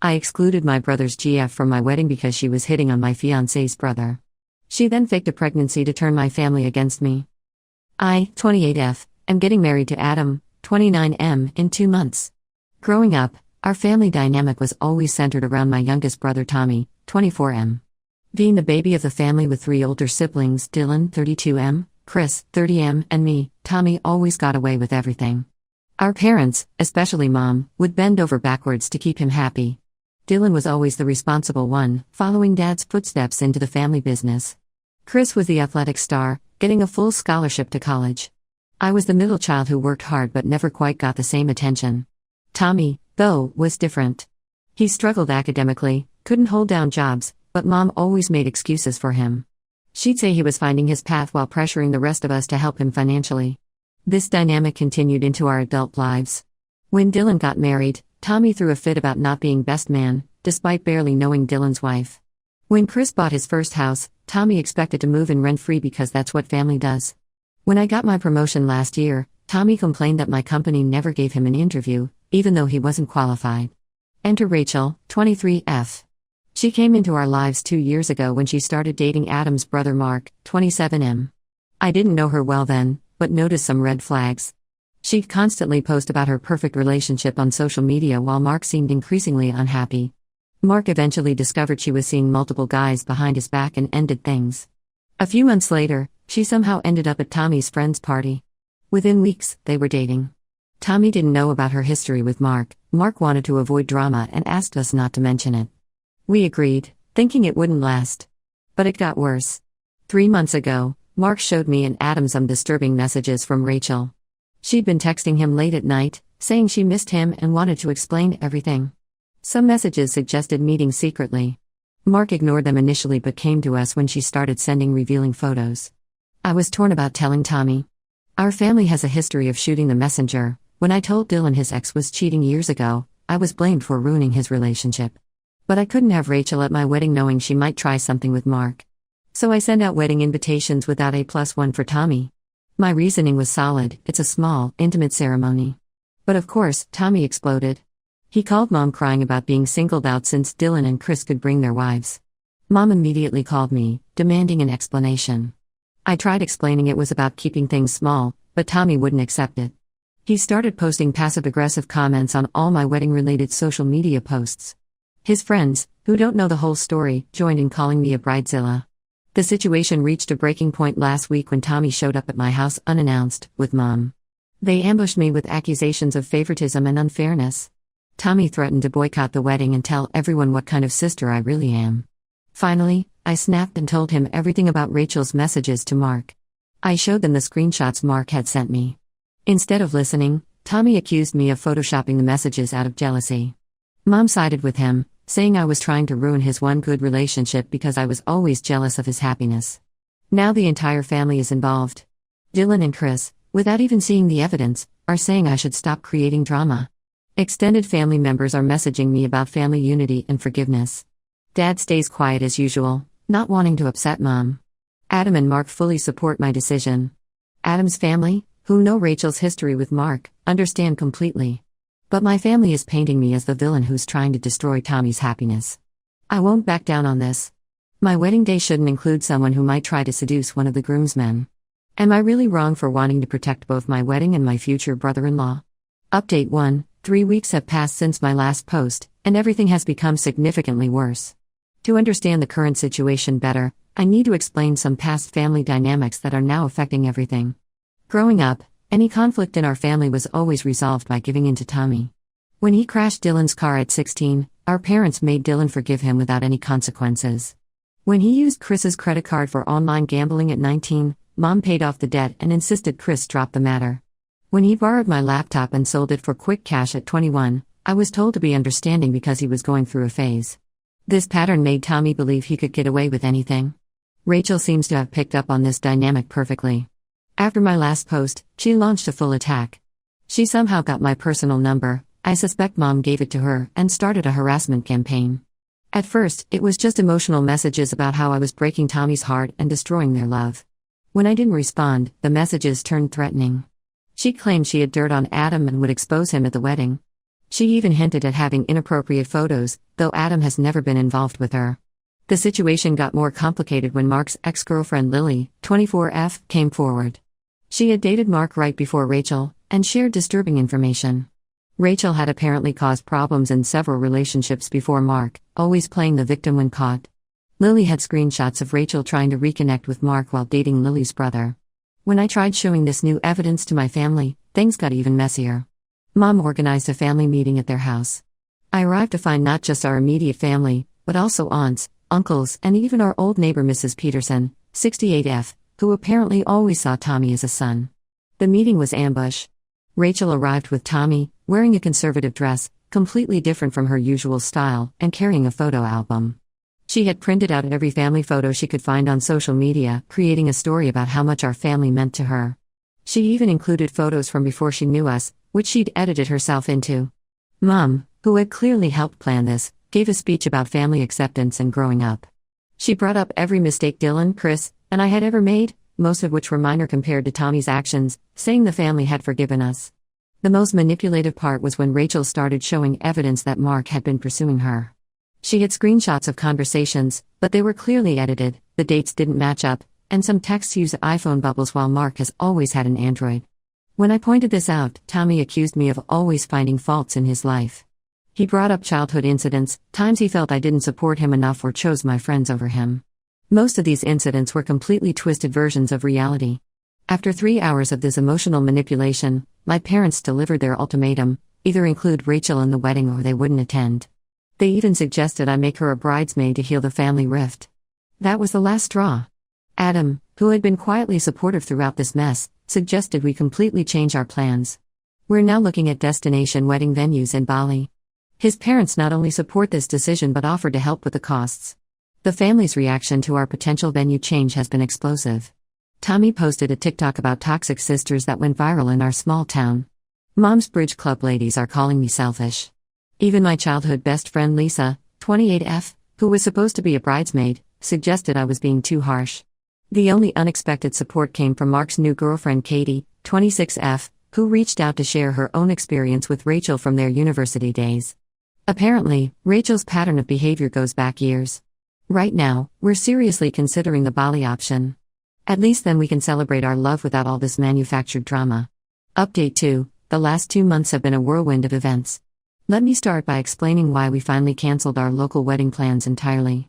I excluded my brother's GF from my wedding because she was hitting on my fiance's brother. She then faked a pregnancy to turn my family against me. I, 28F, am getting married to Adam, 29M, in 2 months. Growing up, our family dynamic was always centered around my youngest brother Tommy, 24M. Being the baby of the family with 3 older siblings, Dylan, 32M, Chris, 30M, and me, Tommy always got away with everything. Our parents, especially Mom, would bend over backwards to keep him happy. Dylan was always the responsible one, following Dad's footsteps into the family business. Chris was the athletic star, getting a full scholarship to college. I was the middle child who worked hard but never quite got the same attention. Tommy, though, was different. He struggled academically, couldn't hold down jobs, but Mom always made excuses for him. She'd say he was finding his path while pressuring the rest of us to help him financially. This dynamic continued into our adult lives. When Dylan got married, Tommy threw a fit about not being best man, despite barely knowing Dylan's wife. When Chris bought his first house, Tommy expected to move in rent-free because that's what family does. When I got my promotion last year, Tommy complained that my company never gave him an interview, even though he wasn't qualified. Enter Rachel, 23F. She came into our lives 2 years ago when she started dating Adam's brother Mark, 27M. I didn't know her well then, but noticed some red flags. She'd constantly post about her perfect relationship on social media while Mark seemed increasingly unhappy. Mark eventually discovered she was seeing multiple guys behind his back and ended things. A few months later, she somehow ended up at Tommy's friend's party. Within weeks, they were dating. Tommy didn't know about her history with Mark. Mark wanted to avoid drama and asked us not to mention it. We agreed, thinking it wouldn't last. But it got worse. 3 months ago, Mark showed me and Adam some disturbing messages from Rachel. She'd been texting him late at night, saying she missed him and wanted to explain everything. Some messages suggested meeting secretly. Mark ignored them initially but came to us when she started sending revealing photos. I was torn about telling Tommy. Our family has a history of shooting the messenger. When I told Dylan his ex was cheating years ago, I was blamed for ruining his relationship. But I couldn't have Rachel at my wedding knowing she might try something with Mark. So I sent out wedding invitations without a +1 for Tommy. My reasoning was solid, it's a small, intimate ceremony. But of course, Tommy exploded. He called Mom crying about being singled out since Dylan and Chris could bring their wives. Mom immediately called me, demanding an explanation. I tried explaining it was about keeping things small, but Tommy wouldn't accept it. He started posting passive-aggressive comments on all my wedding-related social media posts. His friends, who don't know the whole story, joined in calling me a bridezilla. The situation reached a breaking point last week when Tommy showed up at my house unannounced, with Mom. They ambushed me with accusations of favoritism and unfairness. Tommy threatened to boycott the wedding and tell everyone what kind of sister I really am. Finally, I snapped and told him everything about Rachel's messages to Mark. I showed them the screenshots Mark had sent me. Instead of listening, Tommy accused me of photoshopping the messages out of jealousy. Mom sided with him, saying I was trying to ruin his one good relationship because I was always jealous of his happiness. Now the entire family is involved. Dylan and Chris, without even seeing the evidence, are saying I should stop creating drama. Extended family members are messaging me about family unity and forgiveness. Dad stays quiet as usual, not wanting to upset Mom. Adam and Mark fully support my decision. Adam's family, who know Rachel's history with Mark, understand completely. But my family is painting me as the villain who's trying to destroy Tommy's happiness. I won't back down on this. My wedding day shouldn't include someone who might try to seduce one of the groomsmen. Am I really wrong for wanting to protect both my wedding and my future brother-in-law? Update 1. 3 weeks have passed since my last post, and everything has become significantly worse. To understand the current situation better, I need to explain some past family dynamics that are now affecting everything. Growing up, any conflict in our family was always resolved by giving in to Tommy. When he crashed Dylan's car at 16, our parents made Dylan forgive him without any consequences. When he used Chris's credit card for online gambling at 19, Mom paid off the debt and insisted Chris drop the matter. When he borrowed my laptop and sold it for quick cash at 21, I was told to be understanding because he was going through a phase. This pattern made Tommy believe he could get away with anything. Rachel seems to have picked up on this dynamic perfectly. After my last post, she launched a full attack. She somehow got my personal number, I suspect Mom gave it to her, and started a harassment campaign. At first, it was just emotional messages about how I was breaking Tommy's heart and destroying their love. When I didn't respond, the messages turned threatening. She claimed she had dirt on Adam and would expose him at the wedding. She even hinted at having inappropriate photos, though Adam has never been involved with her. The situation got more complicated when Mark's ex-girlfriend Lily, 24F, came forward. She had dated Mark right before Rachel, and shared disturbing information. Rachel had apparently caused problems in several relationships before Mark, always playing the victim when caught. Lily had screenshots of Rachel trying to reconnect with Mark while dating Lily's brother. When I tried showing this new evidence to my family, things got even messier. Mom organized a family meeting at their house. I arrived to find not just our immediate family, but also aunts, uncles, and even our old neighbor Mrs. Peterson, 68F, who apparently always saw Tommy as a son. The meeting was ambush. Rachel arrived with Tommy, wearing a conservative dress, completely different from her usual style, and carrying a photo album. She had printed out every family photo she could find on social media, creating a story about how much our family meant to her. She even included photos from before she knew us, which she'd edited herself into. Mom, who had clearly helped plan this, gave a speech about family acceptance and growing up. She brought up every mistake Dylan, Chris, and I had ever made, most of which were minor compared to Tommy's actions, saying the family had forgiven us. The most manipulative part was when Rachel started showing evidence that Mark had been pursuing her. She had screenshots of conversations, but they were clearly edited, the dates didn't match up, and some texts used iPhone bubbles while Mark has always had an Android. When I pointed this out, Tommy accused me of always finding faults in his life. He brought up childhood incidents, times he felt I didn't support him enough or chose my friends over him. Most of these incidents were completely twisted versions of reality. After 3 hours of this emotional manipulation, my parents delivered their ultimatum: either include Rachel in the wedding or they wouldn't attend. They even suggested I make her a bridesmaid to heal the family rift. That was the last straw. Adam, who had been quietly supportive throughout this mess, suggested we completely change our plans. We're now looking at destination wedding venues in Bali. His parents not only support this decision but offered to help with the costs. The family's reaction to our potential venue change has been explosive. Tommy posted a TikTok about toxic sisters that went viral in our small town. Mom's Bridge Club ladies are calling me selfish. Even my childhood best friend Lisa, 28F, who was supposed to be a bridesmaid, suggested I was being too harsh. The only unexpected support came from Mark's new girlfriend Katie, 26F, who reached out to share her own experience with Rachel from their university days. Apparently, Rachel's pattern of behavior goes back years. Right now, we're seriously considering the Bali option. At least then we can celebrate our love without all this manufactured drama. Update 2: the last 2 months have been a whirlwind of events. Let me start by explaining why we finally canceled our local wedding plans entirely.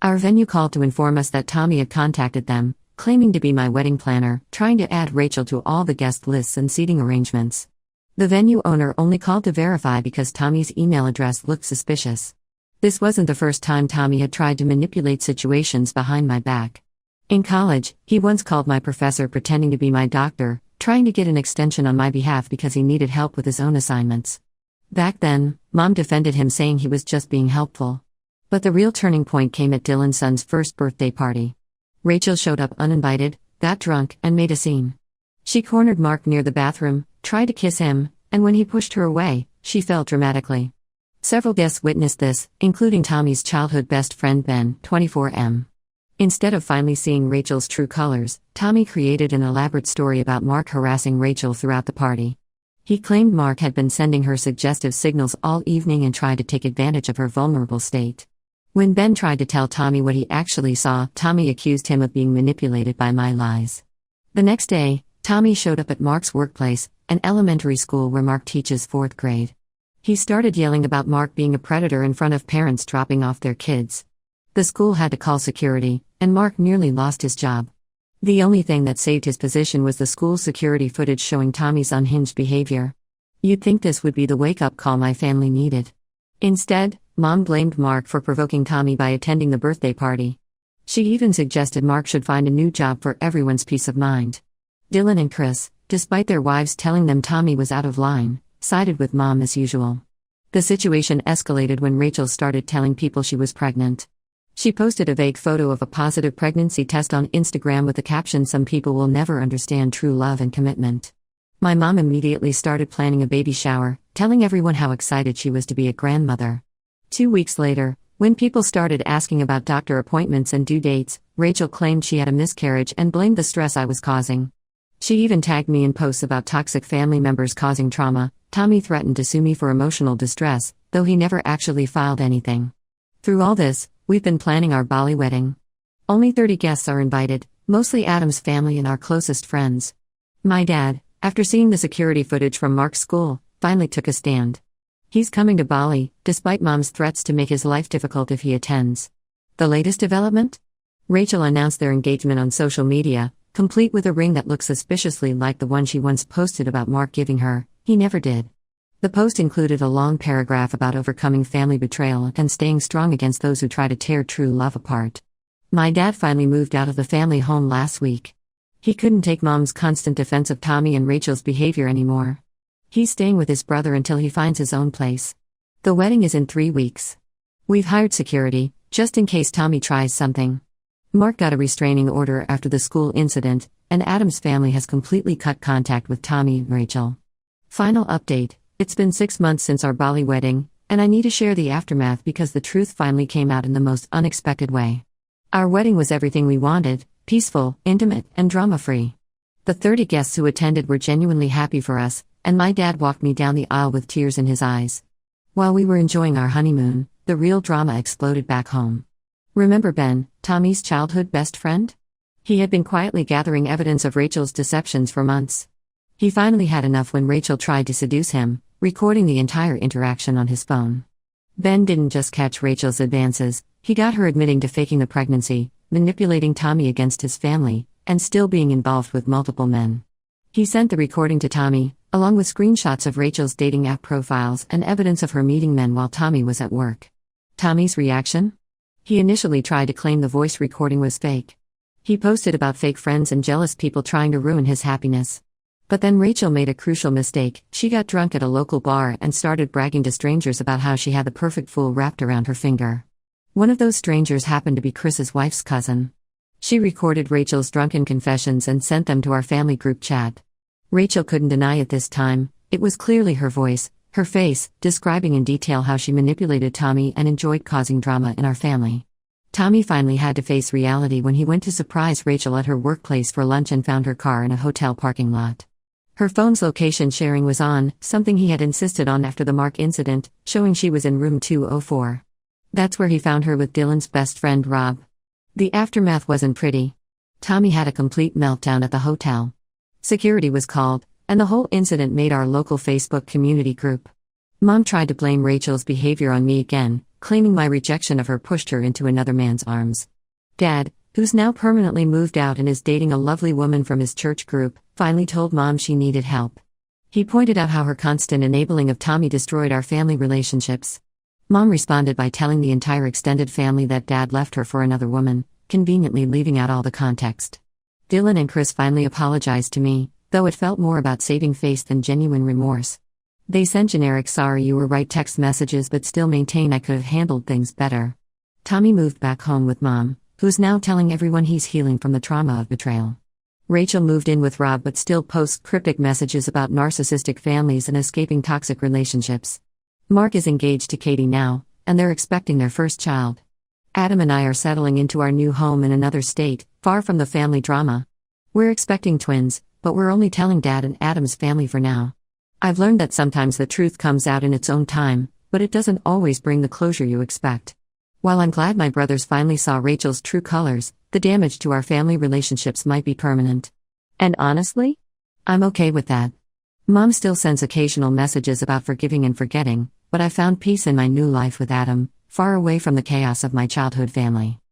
Our venue called to inform us that Tommy had contacted them, claiming to be my wedding planner, trying to add Rachel to all the guest lists and seating arrangements. The venue owner only called to verify because Tommy's email address looked suspicious. This wasn't the first time Tommy had tried to manipulate situations behind my back. In college, he once called my professor pretending to be my doctor, trying to get an extension on my behalf because he needed help with his own assignments. Back then, Mom defended him saying he was just being helpful. But the real turning point came at Dylan's son's first birthday party. Rachel showed up uninvited, got drunk, and made a scene. She cornered Mark near the bathroom, tried to kiss him, and when he pushed her away, she fell dramatically. Several guests witnessed this, including Tommy's childhood best friend Ben, 24M. Instead of finally seeing Rachel's true colors, Tommy created an elaborate story about Mark harassing Rachel throughout the party. He claimed Mark had been sending her suggestive signals all evening and tried to take advantage of her vulnerable state. When Ben tried to tell Tommy what he actually saw, Tommy accused him of being manipulated by my lies. The next day, Tommy showed up at Mark's workplace, an elementary school where Mark teaches 4th grade. He started yelling about Mark being a predator in front of parents dropping off their kids. The school had to call security, and Mark nearly lost his job. The only thing that saved his position was the school's security footage showing Tommy's unhinged behavior. You'd think this would be the wake-up call my family needed. Instead, Mom blamed Mark for provoking Tommy by attending the birthday party. She even suggested Mark should find a new job for everyone's peace of mind. Dylan and Chris, despite their wives telling them Tommy was out of line, sided with Mom as usual. The situation escalated when Rachel started telling people she was pregnant. She posted a vague photo of a positive pregnancy test on Instagram with the caption, "Some people will never understand true love and commitment." My mom immediately started planning a baby shower, telling everyone how excited she was to be a grandmother. 2 weeks later, when people started asking about doctor appointments and due dates, Rachel claimed she had a miscarriage and blamed the stress I was causing. She even tagged me in posts about toxic family members causing trauma, Tommy threatened to sue me for emotional distress, though he never actually filed anything. Through all this, we've been planning our Bali wedding. Only 30 guests are invited, mostly Adam's family and our closest friends. My dad, after seeing the security footage from Mark's school, finally took a stand. He's coming to Bali, despite Mom's threats to make his life difficult if he attends. The latest development? Rachel announced their engagement on social media, complete with a ring that looks suspiciously like the one she once posted about Mark giving her. He never did. The post included a long paragraph about overcoming family betrayal and staying strong against those who try to tear true love apart. My dad finally moved out of the family home last week. He couldn't take Mom's constant defense of Tommy and Rachel's behavior anymore. He's staying with his brother until he finds his own place. The wedding is in 3 weeks. We've hired security, just in case Tommy tries something. Mark got a restraining order after the school incident, and Adam's family has completely cut contact with Tommy and Rachel. Final update: it's been 6 months since our Bali wedding, and I need to share the aftermath because the truth finally came out in the most unexpected way. Our wedding was everything we wanted: peaceful, intimate, and drama-free. The 30 guests who attended were genuinely happy for us, and my dad walked me down the aisle with tears in his eyes. While we were enjoying our honeymoon, the real drama exploded back home. Remember Ben, Tommy's childhood best friend? He had been quietly gathering evidence of Rachel's deceptions for months. He finally had enough when Rachel tried to seduce him, recording the entire interaction on his phone. Ben didn't just catch Rachel's advances, he got her admitting to faking the pregnancy, manipulating Tommy against his family, and still being involved with multiple men. He sent the recording to Tommy, along with screenshots of Rachel's dating app profiles and evidence of her meeting men while Tommy was at work. Tommy's reaction? He initially tried to claim the voice recording was fake. He posted about fake friends and jealous people trying to ruin his happiness. But then Rachel made a crucial mistake. She got drunk at a local bar and started bragging to strangers about how she had the perfect fool wrapped around her finger. One of those strangers happened to be Chris's wife's cousin. She recorded Rachel's drunken confessions and sent them to our family group chat. Rachel couldn't deny it this time. It was clearly her voice, her face, describing in detail how she manipulated Tommy and enjoyed causing drama in our family. Tommy finally had to face reality when he went to surprise Rachel at her workplace for lunch and found her car in a hotel parking lot. Her phone's location sharing was on, something he had insisted on after the Mark incident, showing she was in room 204. That's where he found her with Dylan's best friend Rob. The aftermath wasn't pretty. Tommy had a complete meltdown at the hotel. Security was called, and the whole incident made our local Facebook community group. Mom tried to blame Rachel's behavior on me again, claiming my rejection of her pushed her into another man's arms. Dad, who's now permanently moved out and is dating a lovely woman from his church group, finally told Mom she needed help. He pointed out how her constant enabling of Tommy destroyed our family relationships. Mom responded by telling the entire extended family that Dad left her for another woman, conveniently leaving out all the context. Dylan and Chris finally apologized to me, though it felt more about saving face than genuine remorse. They sent generic "sorry you were right" text messages but still maintain I could have handled things better. Tommy moved back home with Mom, who's now telling everyone he's healing from the trauma of betrayal. Rachel moved in with Rob but still posts cryptic messages about narcissistic families and escaping toxic relationships. Mark is engaged to Katie now, and they're expecting their first child. Adam and I are settling into our new home in another state, far from the family drama. We're expecting twins, but we're only telling Dad and Adam's family for now. I've learned that sometimes the truth comes out in its own time, but it doesn't always bring the closure you expect. While I'm glad my brothers finally saw Rachel's true colors, the damage to our family relationships might be permanent. And honestly, I'm okay with that. Mom still sends occasional messages about forgiving and forgetting, but I found peace in my new life with Adam, far away from the chaos of my childhood family.